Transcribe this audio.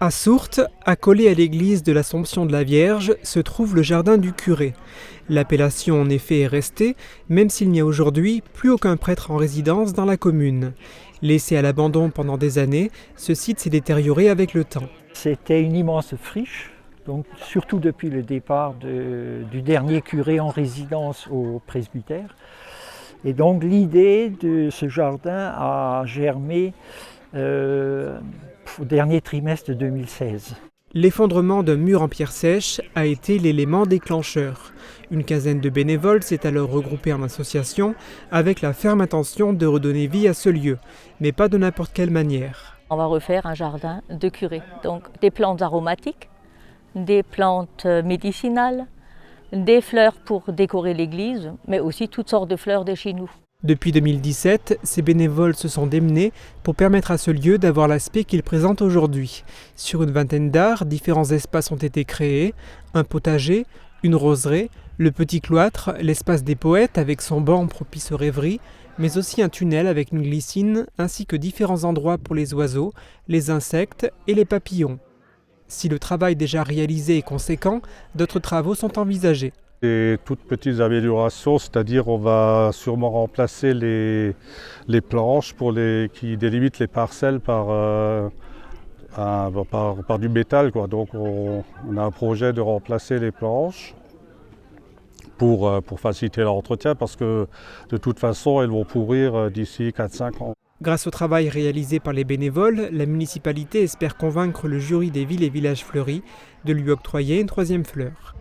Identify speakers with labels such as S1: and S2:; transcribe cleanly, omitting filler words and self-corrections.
S1: À Sourtes, accolé à l'église de l'Assomption de la Vierge, se trouve le jardin du curé. L'appellation en effet est restée, même s'il n'y a aujourd'hui plus aucun prêtre en résidence dans la commune. Laissé à l'abandon pendant des années, ce site s'est détérioré avec le temps.
S2: C'était une immense friche, donc surtout depuis le départ du dernier curé en résidence au presbytère. Et donc l'idée de ce jardin a germé au dernier trimestre de 2016.
S1: L'effondrement d'un mur en pierre sèche a été l'élément déclencheur. Une quinzaine de bénévoles s'est alors regroupée en association avec la ferme intention de redonner vie à ce lieu, mais pas de n'importe quelle manière.
S3: On va refaire un jardin de curé, donc des plantes aromatiques, des plantes médicinales, des fleurs pour décorer l'église, mais aussi toutes sortes de fleurs de chez nous.
S1: Depuis 2017, ces bénévoles se sont démenés pour permettre à ce lieu d'avoir l'aspect qu'il présente aujourd'hui. Sur une vingtaine d'arts, différents espaces ont été créés, un potager, une roseraie, le petit cloître, l'espace des poètes avec son banc propice aux rêveries, mais aussi un tunnel avec une glycine, ainsi que différents endroits pour les oiseaux, les insectes et les papillons. Si le travail déjà réalisé est conséquent, d'autres travaux sont envisagés.
S4: Des toutes petites améliorations, c'est-à-dire on va sûrement remplacer les planches qui délimitent les parcelles par du métal, quoi. Donc on a un projet de remplacer les planches pour faciliter l'entretien parce que de toute façon elles vont pourrir d'ici 4-5 ans.
S1: Grâce au travail réalisé par les bénévoles, la municipalité espère convaincre le jury des villes et villages fleuris de lui octroyer une troisième fleur.